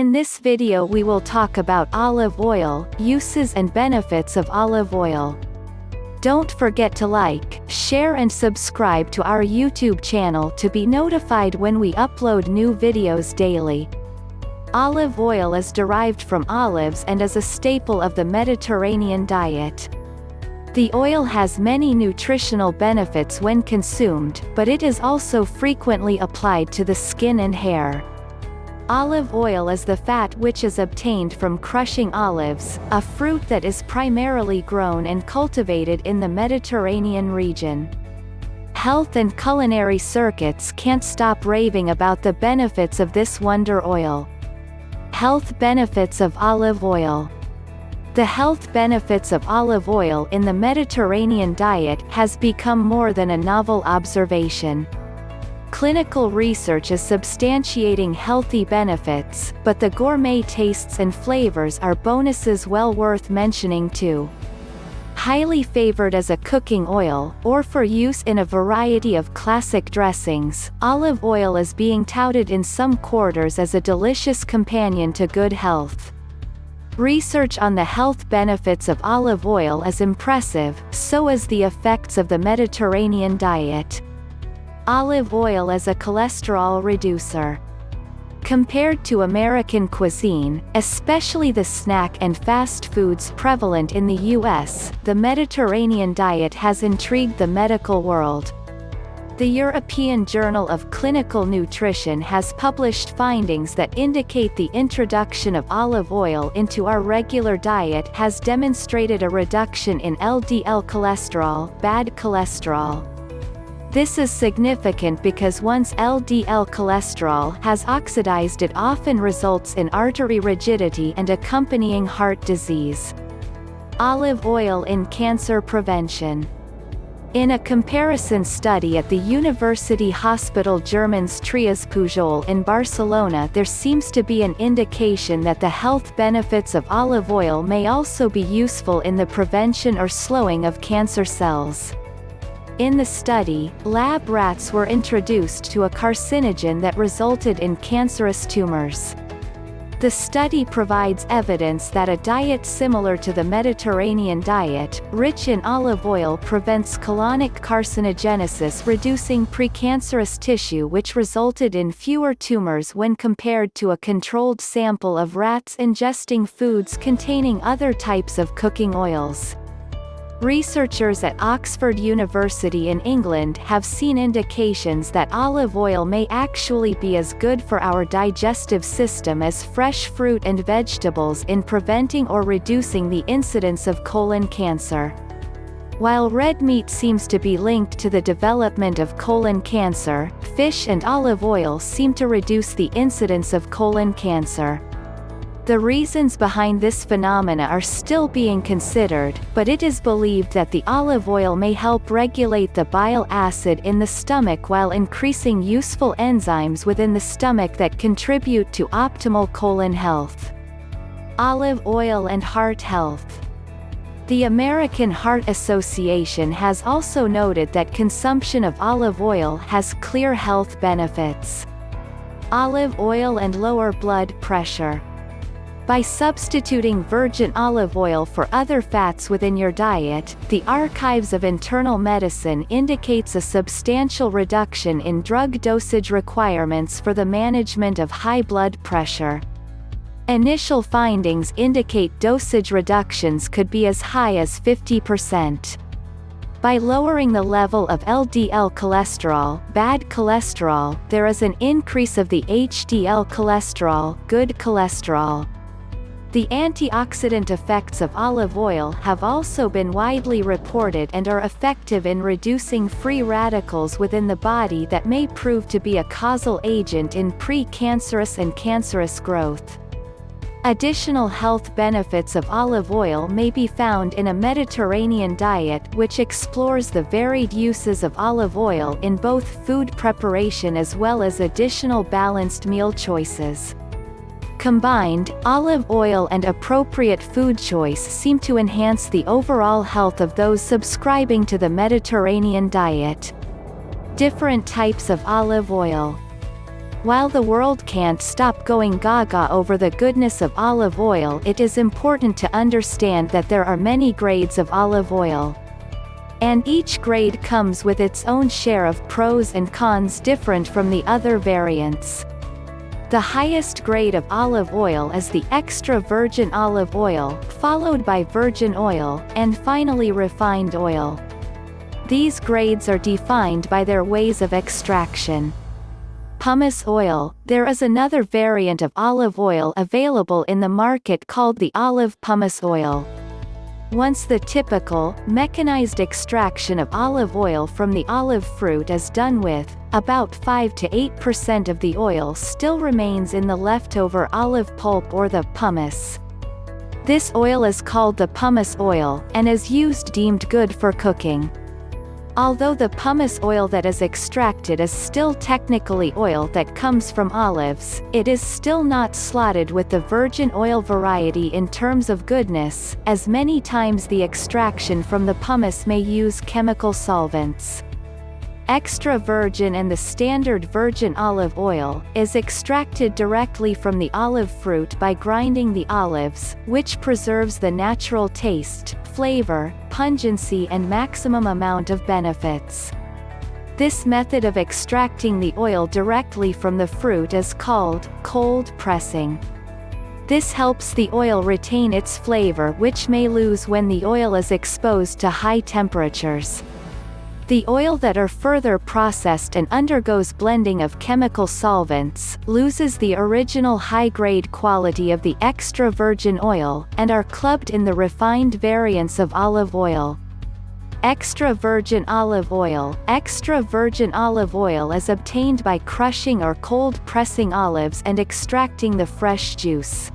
In this video we will talk about olive oil, uses and benefits of olive oil. Don't forget to like, share and subscribe to our YouTube channel to be notified when we upload new videos daily. Olive oil is derived from olives and is a staple of the Mediterranean diet. The oil has many nutritional benefits when consumed, but it is also frequently applied to the skin and hair. Olive oil is the fat which is obtained from crushing olives, a fruit that is primarily grown and cultivated in the Mediterranean region. Health and culinary circuits can't stop raving about the benefits of this wonder oil. Health benefits of olive oil. The health benefits of olive oil in the Mediterranean diet has become more than a novel observation. Clinical research is substantiating healthy benefits, but the gourmet tastes and flavors are bonuses well worth mentioning too. Highly favored as a cooking oil, or for use in a variety of classic dressings, olive oil is being touted in some quarters as a delicious companion to good health. Research on the health benefits of olive oil is impressive, so is the effects of the Mediterranean diet. Olive oil as a cholesterol reducer. Compared to American cuisine, especially the snack and fast foods prevalent in the US, the Mediterranean diet has intrigued the medical world. The European Journal of Clinical Nutrition has published findings that indicate the introduction of olive oil into our regular diet has demonstrated a reduction in LDL cholesterol, bad cholesterol. This is significant because once LDL cholesterol has oxidized, it often results in artery rigidity and accompanying heart disease. Olive oil in cancer prevention. In a comparison study at the University Hospital Germans Trias-Pujol in Barcelona, there seems to be an indication that the health benefits of olive oil may also be useful in the prevention or slowing of cancer cells. In the study, lab rats were introduced to a carcinogen that resulted in cancerous tumors. The study provides evidence that a diet similar to the Mediterranean diet, rich in olive oil, prevents colonic carcinogenesis, reducing precancerous tissue, which resulted in fewer tumors when compared to a controlled sample of rats ingesting foods containing other types of cooking oils. Researchers at Oxford University in England have seen indications that olive oil may actually be as good for our digestive system as fresh fruit and vegetables in preventing or reducing the incidence of colon cancer. While red meat seems to be linked to the development of colon cancer, fish and olive oil seem to reduce the incidence of colon cancer. The reasons behind this phenomena are still being considered, but it is believed that the olive oil may help regulate the bile acid in the stomach while increasing useful enzymes within the stomach that contribute to optimal colon health. Olive oil and heart health. The American Heart Association has also noted that consumption of olive oil has clear health benefits. Olive oil and lower blood pressure. By substituting virgin olive oil for other fats within your diet, the Archives of Internal Medicine indicates a substantial reduction in drug dosage requirements for the management of high blood pressure. Initial findings indicate dosage reductions could be as high as 50%. By lowering the level of LDL cholesterol, bad cholesterol, there is an increase of the HDL cholesterol, good cholesterol. The antioxidant effects of olive oil have also been widely reported and are effective in reducing free radicals within the body that may prove to be a causal agent in pre-cancerous and cancerous growth. Additional health benefits of olive oil may be found in a Mediterranean diet which explores the varied uses of olive oil in both food preparation as well as additional balanced meal choices. Combined, olive oil and appropriate food choice seem to enhance the overall health of those subscribing to the Mediterranean diet. Different types of olive oil. While the world can't stop going gaga over the goodness of olive oil, it is important to understand that there are many grades of olive oil. And each grade comes with its own share of pros and cons different from the other variants. The highest grade of olive oil is the extra virgin olive oil, followed by virgin oil, and finally refined oil. These grades are defined by their ways of extraction. Pumice oil. There is another variant of olive oil available in the market called the olive pumice oil. Once the typical, mechanized extraction of olive oil from the olive fruit is done with, about 5 to 8% of the oil still remains in the leftover olive pulp or the pumice. This oil is called the pumice oil, and is deemed good for cooking. Although the pumice oil that is extracted is still technically oil that comes from olives, it is still not slotted with the virgin oil variety in terms of goodness, as many times the extraction from the pumice may use chemical solvents. Extra virgin and the standard virgin olive oil is extracted directly from the olive fruit by grinding the olives, which preserves the natural taste, flavor, pungency and maximum amount of benefits. This method of extracting the oil directly from the fruit is called cold pressing. This helps the oil retain its flavor, which may lose when the oil is exposed to high temperatures. The oil that are further processed and undergoes blending of chemical solvents, loses the original high-grade quality of the extra virgin oil, and are clubbed in the refined variants of olive oil. Extra virgin olive oil. Extra virgin olive oil is obtained by crushing or cold pressing olives and extracting the fresh juice.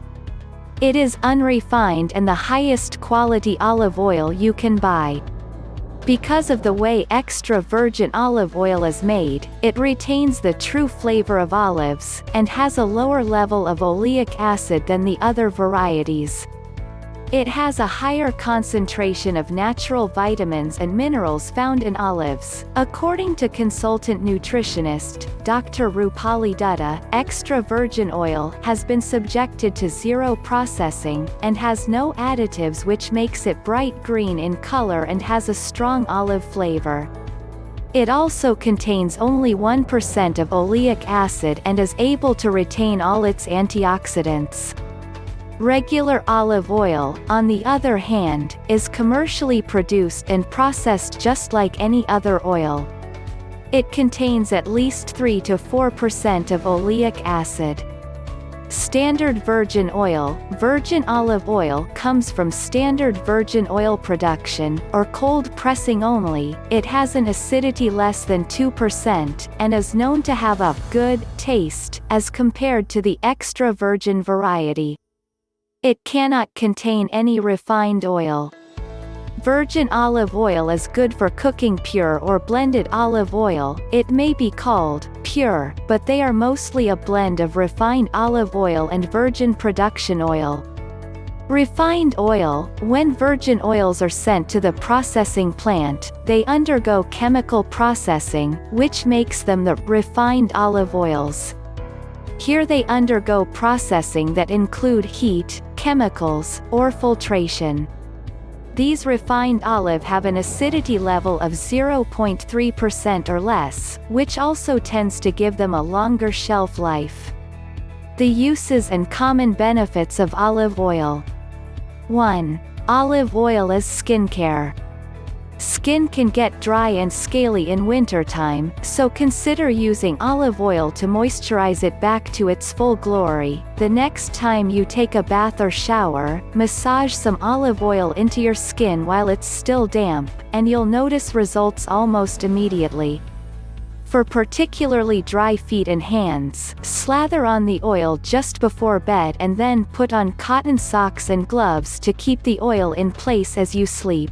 It is unrefined and the highest quality olive oil you can buy. Because of the way extra virgin olive oil is made, it retains the true flavor of olives, and has a lower level of oleic acid than the other varieties. It has a higher concentration of natural vitamins and minerals found in olives. According to consultant nutritionist, Dr. Rupali Dutta, extra virgin oil has been subjected to zero processing, and has no additives, which makes it bright green in color and has a strong olive flavor. It also contains only 1% of oleic acid and is able to retain all its antioxidants. Regular olive oil, on the other hand, is commercially produced and processed just like any other oil. It contains at least 3 to 4% of oleic acid. Standard virgin oil. Virgin olive oil comes from standard virgin oil production, or cold pressing only. It has an acidity less than 2%, and is known to have a good taste, as compared to the extra virgin variety. It cannot contain any refined oil. Virgin olive oil is good for cooking. Pure or blended olive oil, it may be called pure, but they are mostly a blend of refined olive oil and virgin production oil. Refined oil. When virgin oils are sent to the processing plant, they undergo chemical processing, which makes them the refined olive oils. Here they undergo processing that include heat, chemicals, or filtration. These refined olive have an acidity level of 0.3% or less, which also tends to give them a longer shelf life. The uses and common benefits of olive oil. 1. Olive oil as skincare. Skin can get dry and scaly in wintertime, so consider using olive oil to moisturize it back to its full glory. The next time you take a bath or shower, massage some olive oil into your skin while it's still damp, and you'll notice results almost immediately. For particularly dry feet and hands, slather on the oil just before bed and then put on cotton socks and gloves to keep the oil in place as you sleep.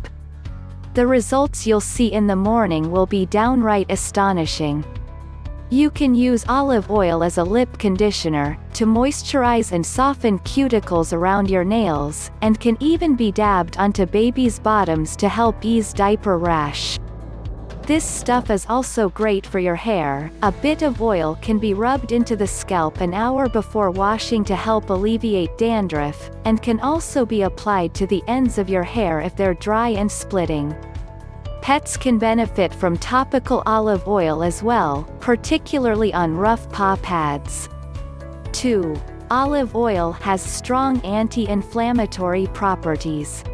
The results you'll see in the morning will be downright astonishing. You can use olive oil as a lip conditioner, to moisturize and soften cuticles around your nails, and can even be dabbed onto babies' bottoms to help ease diaper rash. This stuff is also great for your hair. A bit of oil can be rubbed into the scalp an hour before washing to help alleviate dandruff, and can also be applied to the ends of your hair if they're dry and splitting. Pets can benefit from topical olive oil as well, particularly on rough paw pads. 2. Olive oil has strong anti-inflammatory properties.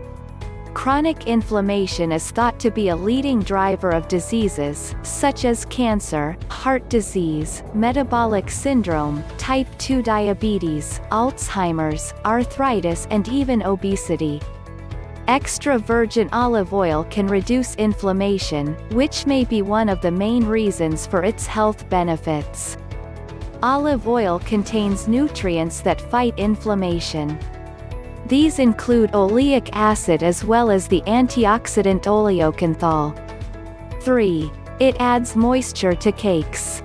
Chronic inflammation is thought to be a leading driver of diseases, such as cancer, heart disease, metabolic syndrome, type 2 diabetes, Alzheimer's, arthritis and even obesity. Extra virgin olive oil can reduce inflammation, which may be one of the main reasons for its health benefits. Olive oil contains nutrients that fight inflammation. These include oleic acid as well as the antioxidant oleocanthal. 3. It adds moisture to cakes.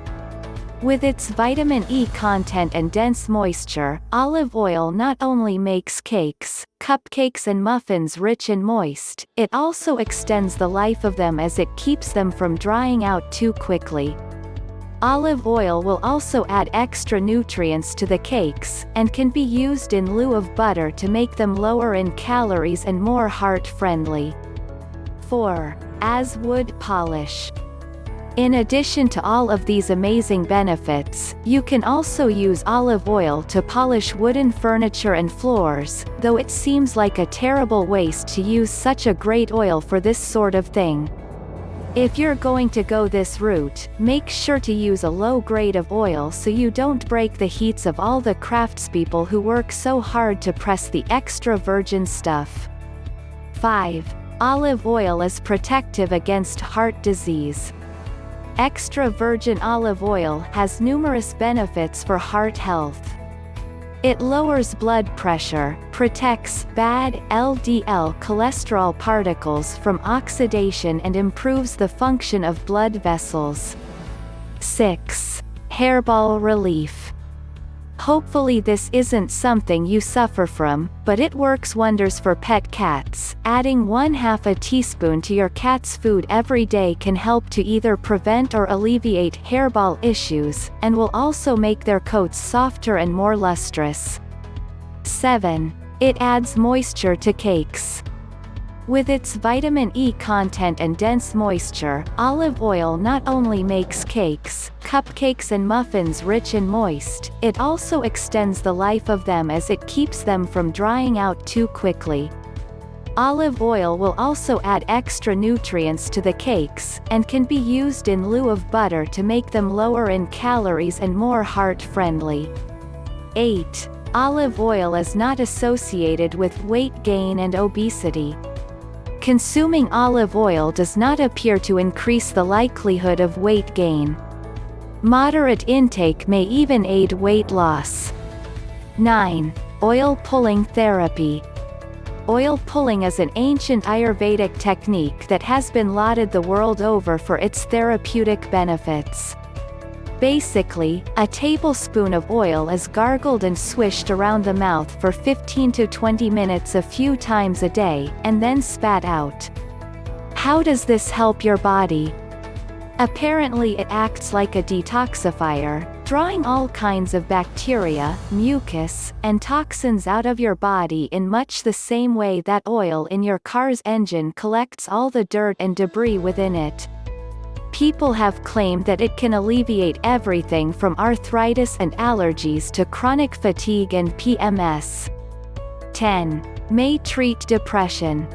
With its vitamin E content and dense moisture, olive oil not only makes cakes, cupcakes and muffins rich and moist, it also extends the life of them as it keeps them from drying out too quickly. Olive oil will also add extra nutrients to the cakes, and can be used in lieu of butter to make them lower in calories and more heart-friendly. 4. As wood polish. In addition to all of these amazing benefits, you can also use olive oil to polish wooden furniture and floors, though it seems like a terrible waste to use such a great oil for this sort of thing. If you're going to go this route, make sure to use a low grade of oil so you don't break the heats of all the craftspeople who work so hard to press the extra virgin stuff. 5. Olive oil is protective against heart disease. Extra virgin olive oil has numerous benefits for heart health. It lowers blood pressure, protects bad LDL cholesterol particles from oxidation and improves the function of blood vessels. 6. Hairball relief. Hopefully this isn't something you suffer from, but it works wonders for pet cats. Adding 1/2 teaspoon to your cat's food every day can help to either prevent or alleviate hairball issues, and will also make their coats softer and more lustrous. 7. It adds moisture to cakes. With its vitamin E content and dense moisture, olive oil not only makes cakes, cupcakes and muffins rich and moist, it also extends the life of them as it keeps them from drying out too quickly. Olive oil will also add extra nutrients to the cakes, and can be used in lieu of butter to make them lower in calories and more heart-friendly. 8. Olive oil is not associated with weight gain and obesity. Consuming olive oil does not appear to increase the likelihood of weight gain. Moderate intake may even aid weight loss. 9. Oil pulling therapy. Oil pulling is an ancient Ayurvedic technique that has been lauded the world over for its therapeutic benefits. Basically, a tablespoon of oil is gargled and swished around the mouth for 15 to 20 minutes a few times a day, and then spat out. How does this help your body? Apparently it acts like a detoxifier, drawing all kinds of bacteria, mucus, and toxins out of your body in much the same way that oil in your car's engine collects all the dirt and debris within it. People have claimed that it can alleviate everything from arthritis and allergies to chronic fatigue and PMS. 10. May treat depression.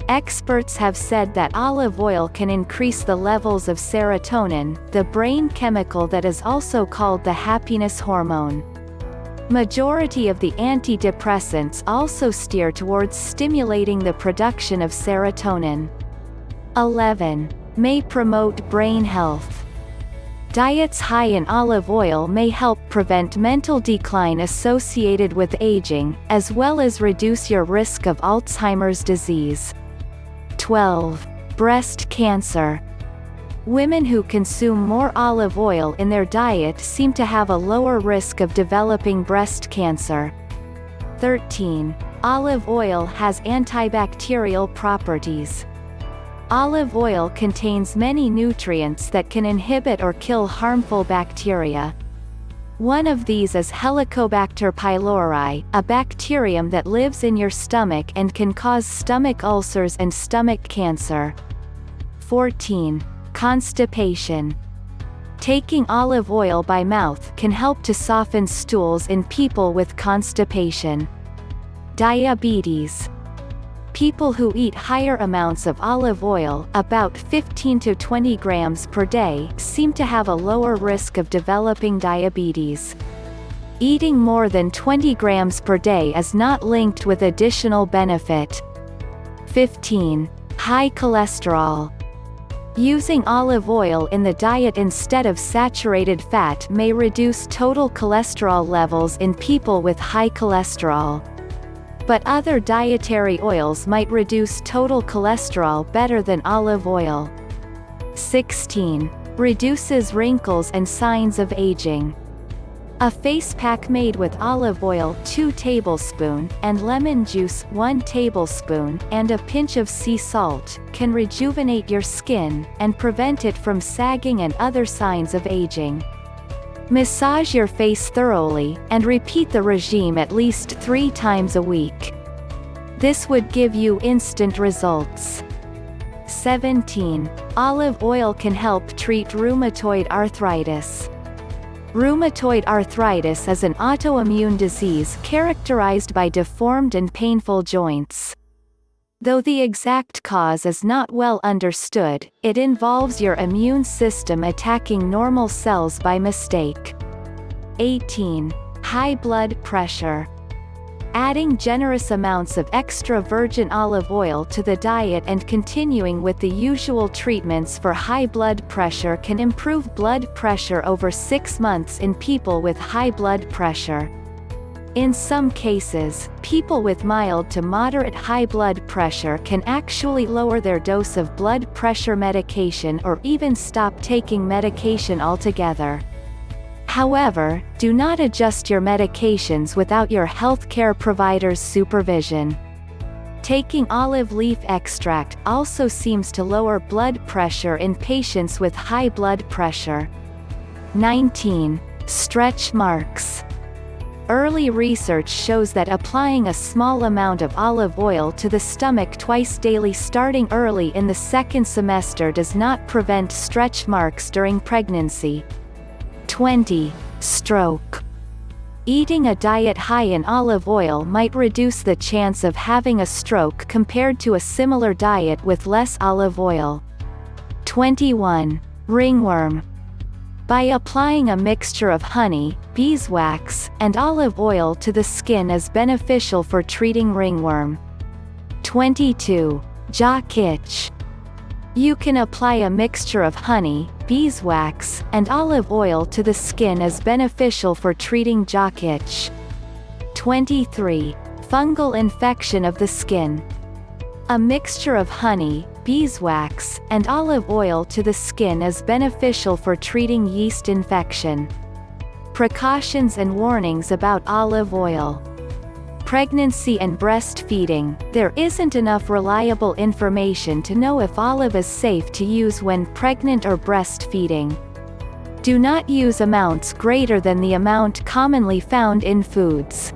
Experts have said that olive oil can increase the levels of serotonin, the brain chemical that is also called the happiness hormone. Majority of the antidepressants also steer towards stimulating the production of serotonin. 11. May promote brain health. Diets high in olive oil may help prevent mental decline associated with aging, as well as reduce your risk of Alzheimer's disease. 12. Breast cancer. Women who consume more olive oil in their diet seem to have a lower risk of developing breast cancer. 13. Olive oil has antibacterial properties. Olive oil contains many nutrients that can inhibit or kill harmful bacteria. One of these is Helicobacter pylori, a bacterium that lives in your stomach and can cause stomach ulcers and stomach cancer. 14. Constipation. Taking olive oil by mouth can help to soften stools in people with constipation. Diabetes. People who eat higher amounts of olive oil, about 15 to 20 grams per day, seem to have a lower risk of developing diabetes. Eating more than 20 grams per day is not linked with additional benefit. 15. High cholesterol. Using olive oil in the diet instead of saturated fat may reduce total cholesterol levels in people with high cholesterol. But other dietary oils might reduce total cholesterol better than olive oil. 16. Reduces wrinkles and signs of aging. A face pack made with olive oil 2 tablespoons and lemon juice 1 tablespoon and a pinch of sea salt can rejuvenate your skin and prevent it from sagging and other signs of aging. Massage your face thoroughly, and repeat the regime at least 3 times a week. This would give you instant results. 17. Olive oil can help treat rheumatoid arthritis. Rheumatoid arthritis is an autoimmune disease characterized by deformed and painful joints. Though the exact cause is not well understood, it involves your immune system attacking normal cells by mistake. 18. High blood pressure. Adding generous amounts of extra virgin olive oil to the diet and continuing with the usual treatments for high blood pressure can improve blood pressure over 6 months in people with high blood pressure. In some cases, people with mild to moderate high blood pressure can actually lower their dose of blood pressure medication or even stop taking medication altogether. However, do not adjust your medications without your healthcare provider's supervision. Taking olive leaf extract also seems to lower blood pressure in patients with high blood pressure. 19. Stretch marks. Early research shows that applying a small amount of olive oil to the stomach twice daily starting early in the 2nd semester does not prevent stretch marks during pregnancy. 20. Stroke. Eating a diet high in olive oil might reduce the chance of having a stroke compared to a similar diet with less olive oil. 21. Ringworm. By applying a mixture of honey, beeswax, and olive oil to the skin is beneficial for treating ringworm. 22. Jock itch. You can apply a mixture of honey, beeswax, and olive oil to the skin as beneficial for treating jock itch. 23. Fungal infection of the skin. A mixture of honey, beeswax, and olive oil to the skin is beneficial for treating yeast infection. Precautions and warnings about olive oil. Pregnancy and breastfeeding. There isn't enough reliable information to know if olive is safe to use when pregnant or breastfeeding. Do not use amounts greater than the amount commonly found in foods.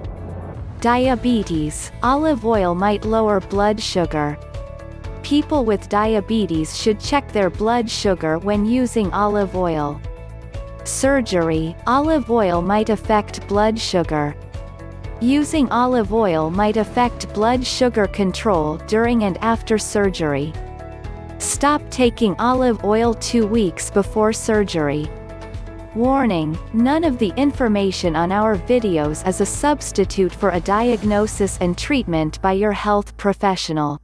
Diabetes. Olive oil might lower blood sugar. People with diabetes should check their blood sugar when using olive oil. Surgery. Olive oil might affect blood sugar. Using olive oil might affect blood sugar control during and after surgery. Stop taking olive oil 2 weeks before surgery. Warning: none of the information on our videos is a substitute for a diagnosis and treatment by your health professional.